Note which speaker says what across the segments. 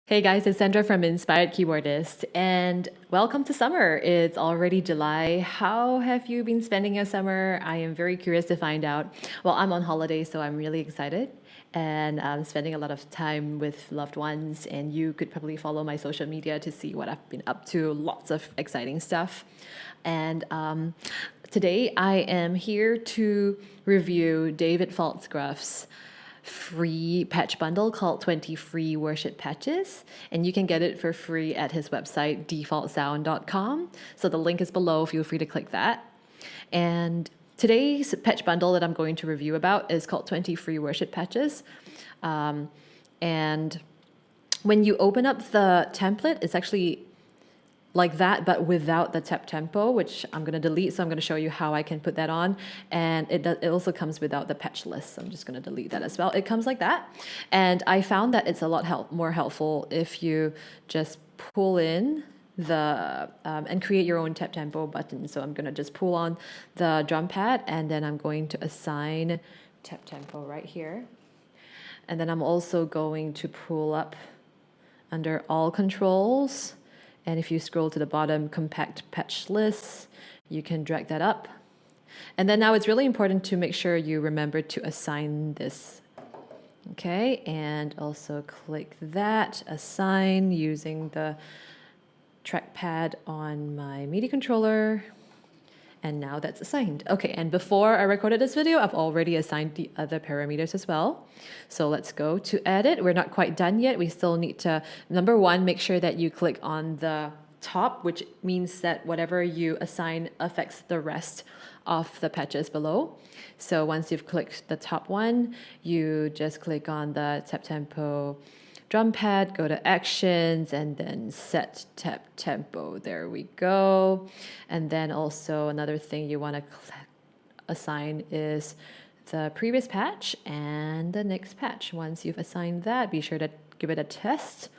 Speaker 1: Hey guys, it's Sandra from Inspired Keyboardist, and welcome to summer. It's already July. How have you been spending your summer? I am very curious to find out. Well, I'm on holiday, so I'm really excited, and I'm spending a lot of time with loved ones, and you could probably follow my social media to see what I've been up to. Lots of exciting stuff. And today I am here to review David Faltsough's free patch bundle called 20 free worship patches, and you can get it for free at his website DPFALTSOUND'S.com. So the link is below, feel free to click that. And today's patch bundle that I'm going to review about is called 20 free worship patches. And when you open up the template, it's actually like that, but without the tap tempo, which I'm going to delete. So I'm going to show you how I can put that on. And it also comes without the patch list. So I'm just going to delete that as well. It comes like that. And I found that it's a lot more helpful if you just pull in the and create your own tap tempo button. So I'm going to just pull on the drum pad, and then I'm going to assign tap tempo right here. And then I'm also going to pull up under all controls. And if you scroll to the bottom, compact patch lists, you can drag that up. And then now it's really important to make sure you remember to assign this. Okay, and also click that, assign using the trackpad on my MIDI controller. And now that's assigned. Okay, and before I recorded this video, I've already assigned the other parameters as well. So let's go to edit. We're not quite done yet. We still need to, number one, make sure that you click on the top, which means that whatever you assign affects the rest of the patches below. So once you've clicked the top one, you just click on the tap tempo drum pad, go to actions, and then set tap tempo. There we go. And then also another thing you want to assign is the previous patch and the next patch. Once you've assigned that, be sure to give it a test.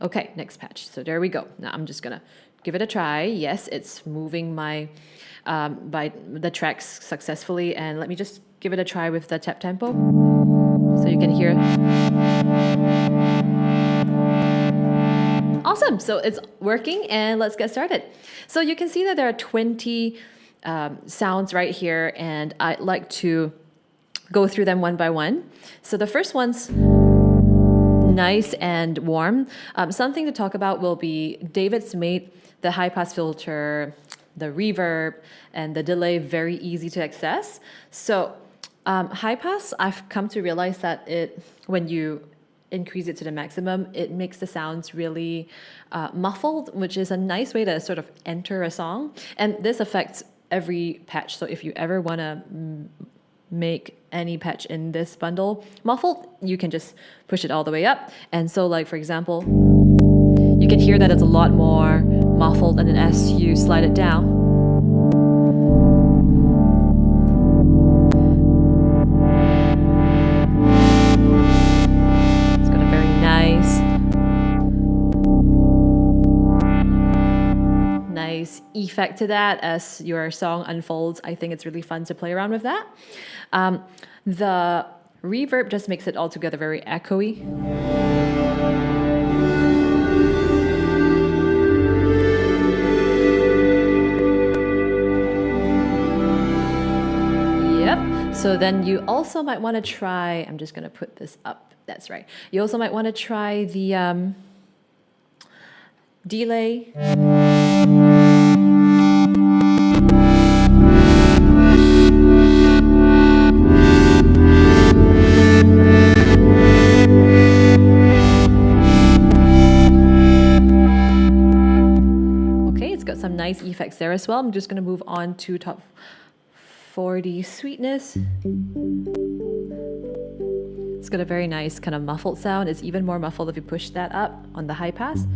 Speaker 1: Okay, next patch. So there we go. Now I'm just gonna give it a try. Yes, it's moving my by the tracks successfully, and let me just give it a try with the tap tempo so you can hear. Awesome, so it's working, and let's get started. So you can see that there are 20 sounds right here, and I'd like to go through them one by one. So the first one's nice and warm. Something to talk about will be David's made the high pass filter, the reverb, and the delay very easy to access. So high pass, I've come to realize that when you increase it to the maximum, it makes the sounds really muffled, which is a nice way to sort of enter a song. And this affects every patch. So if you ever want to make any patch in this bundle muffled, you can just push it all the way up. And so, like, for example, you can hear that it's a lot more muffled, and then as you slide it down, effect to that as your song unfolds. I think it's really fun to play around with that. The reverb just makes it all together very echoey. Yep. So then you also might want to try, I'm just going to put this up. That's right. You also might want to try the delay. Some nice effects there as well. I'm just going to move on to top 40 sweetness. It's got a very nice kind of muffled sound. It's even more muffled if you push that up on the high pass.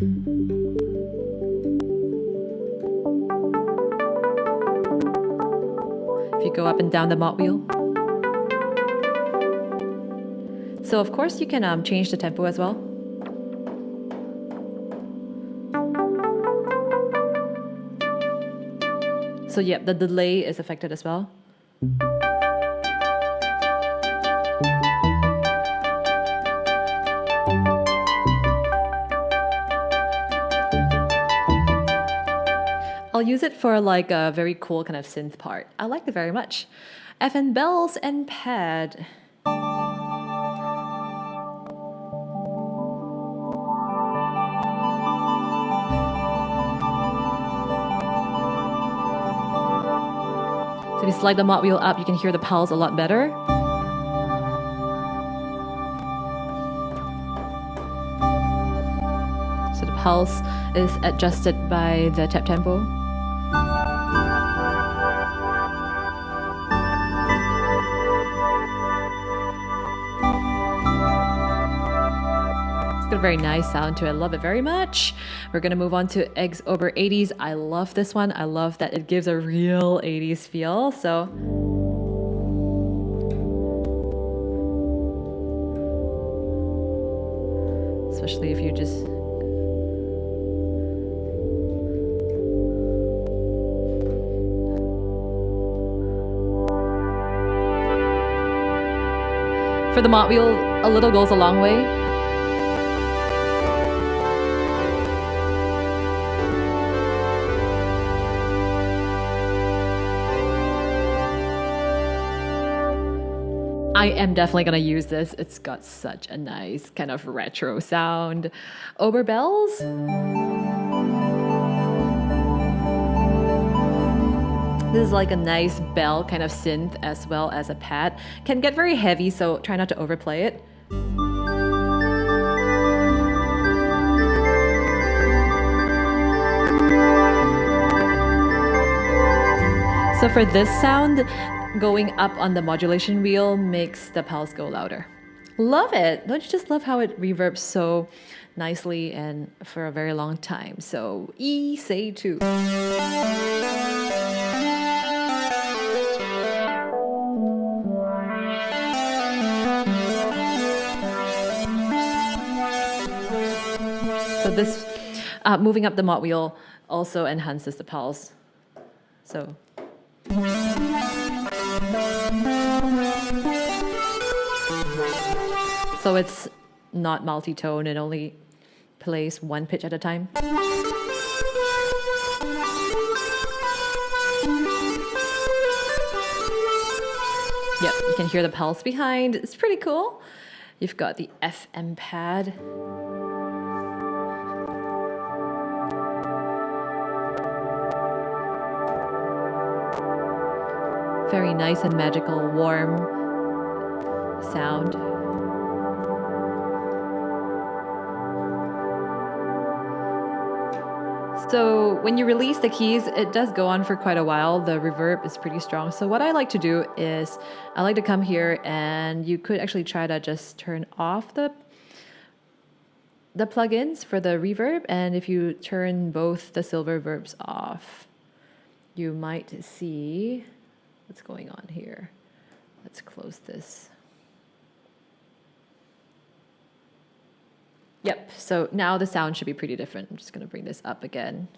Speaker 1: If you go up and down the mod wheel. So of course you can change the tempo as well. So yeah, the delay is affected as well. I'll use it for like a very cool kind of synth part. I like it very much. FN bells and pad. So if you slide the mod wheel up, you can hear the pulse a lot better. So the pulse is adjusted by the tap tempo. It's got a very nice sound to it. I love it very much. We're gonna move on to Eggs Over 80s. I love this one. I love that it gives a real 80s feel. So especially if you just for the mod wheel, a little goes a long way. I am definitely going to use this. It's got such a nice kind of retro sound. Oberbells. This is like a nice bell kind of synth as well as a pad. Can get very heavy, so try not to overplay it. So for this sound, going up on the modulation wheel makes the pulse go louder. Love it! Don't you just love how it reverbs so nicely and for a very long time? So E, say 2. So this moving up the mod wheel also enhances the pulse. So. So it's not multi-tone, it only plays one pitch at a time. Yep, you can hear the pulse behind. It's pretty cool. You've got the FM pad. Very nice and magical, warm sound. So when you release the keys, it does go on for quite a while. The reverb is pretty strong. So what I like to do is I like to come here, and you could actually try to just turn off the plugins for the reverb. And if you turn both the silver verbs off, you might see what's going on here. Let's close this. Yep, so now the sound should be pretty different. I'm just going to bring this up again.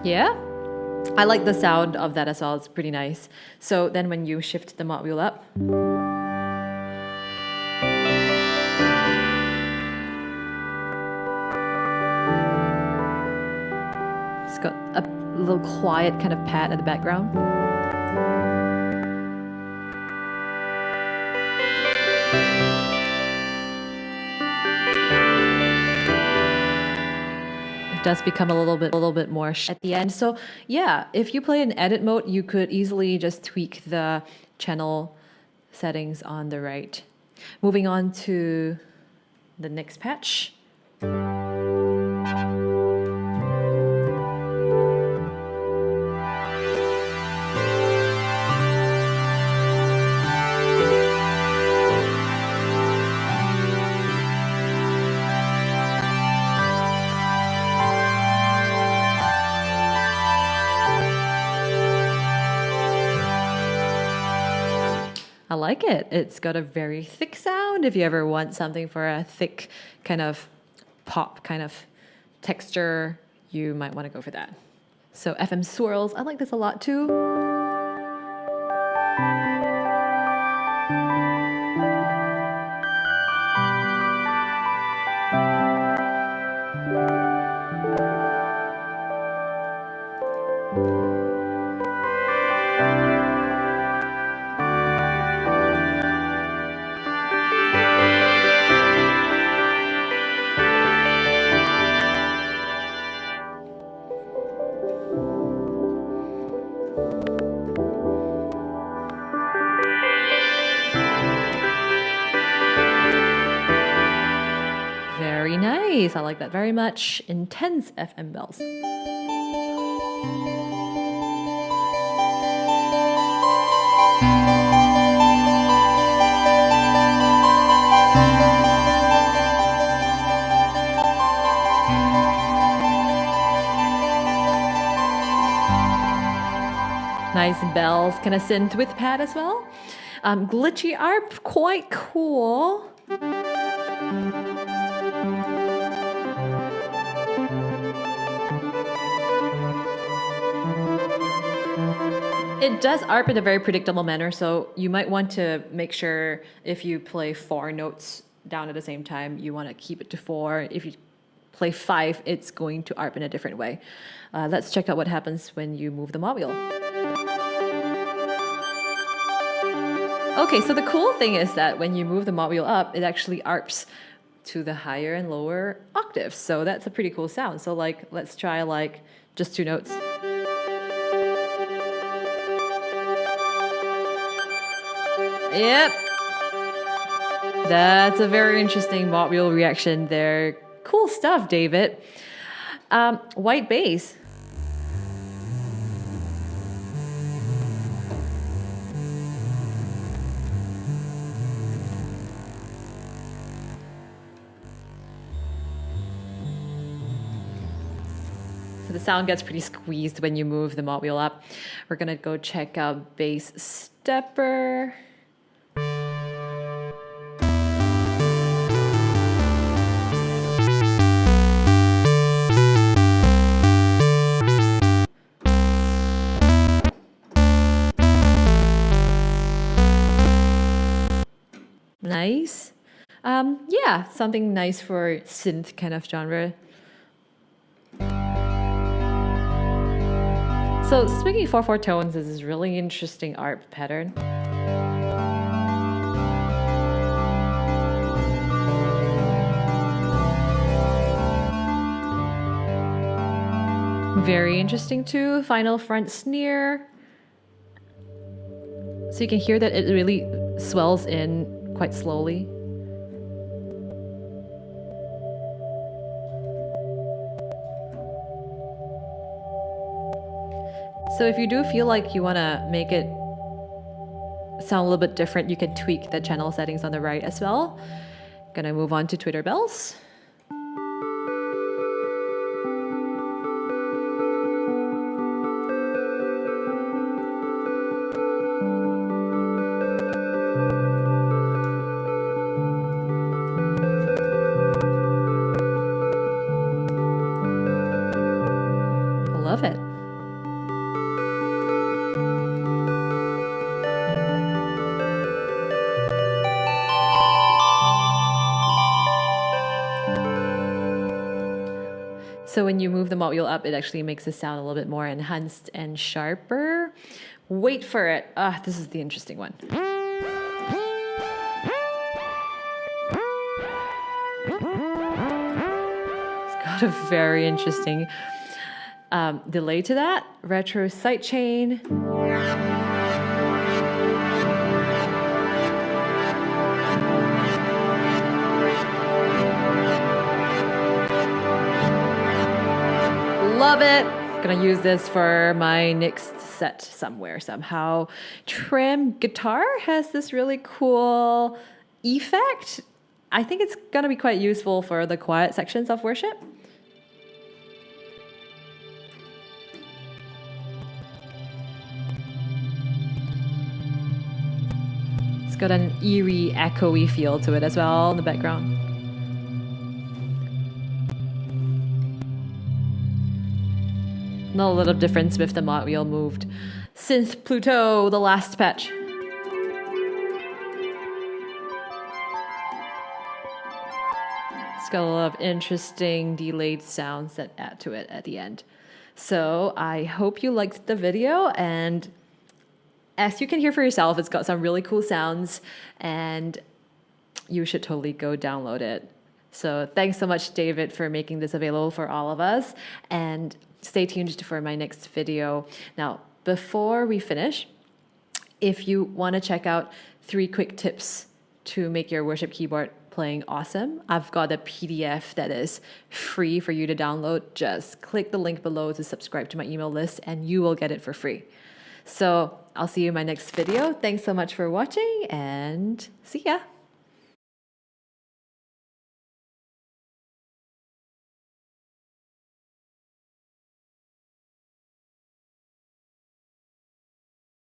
Speaker 1: Yeah, I like the sound of that as well. It's pretty nice. So then when you shift the mod wheel up, it's got a little quiet kind of pad at the background. It does become a little bit more at the end. So yeah, if you play in edit mode, you could easily just tweak the channel settings on the right. Moving on to the next patch. I like it. It's got a very thick sound. If you ever want something for a thick kind of pop kind of texture, you might want to go for that. So FM Swirls, I like this a lot too. Very nice. I like that very much. Intense FM bells. Nice bells. Can I synth with pad as well? Glitchy ARP, quite cool. It does ARP in a very predictable manner, so you might want to make sure if you play 4 notes down at the same time, you want to keep it to 4. If you play 5, it's going to ARP in a different way. Let's check out what happens when you move the mod wheel. Okay, so the cool thing is that when you move the mod wheel up, it actually ARPs to the higher and lower octaves. So that's a pretty cool sound. So like, let's try like just 2 notes. Yep. That's a very interesting mod wheel reaction there. Cool stuff, David. White bass. So the sound gets pretty squeezed when you move the mod wheel up. We're gonna go check out bass stepper. Nice. Yeah, something nice for synth kind of genre. So speaking of 4/4 tones, this is really interesting ARP pattern. Very interesting too. Final front snare. So you can hear that it really swells in quite slowly. So if you do feel like you want to make it sound a little bit different, you can tweak the channel settings on the right as well. Gonna move on to Twitter bells. Love it. So when you move the mod wheel up, it actually makes the sound a little bit more enhanced and sharper. Wait for it. This is the interesting one. It's got a very interesting delay to that. Retro sidechain. Love it. Gonna use this for my next set somewhere somehow. Tram guitar has this really cool effect. I think it's gonna be quite useful for the quiet sections of worship. It's got an eerie, echoey feel to it as well in the background. Not a lot of difference with the mod wheel moved. Synth Pluto, the last patch. It's got a lot of interesting delayed sounds that add to it at the end. So I hope you liked the video, and as you can hear for yourself, it's got some really cool sounds, and you should totally go download it. So thanks so much, David, for making this available for all of us, and stay tuned for my next video. Now, before we finish, if you want to check out 3 quick tips to make your worship keyboard playing awesome, I've got a PDF that is free for you to download. Just click the link below to subscribe to my email list and you will get it for free. So I'll see you in my next video. Thanks so much for watching and see ya.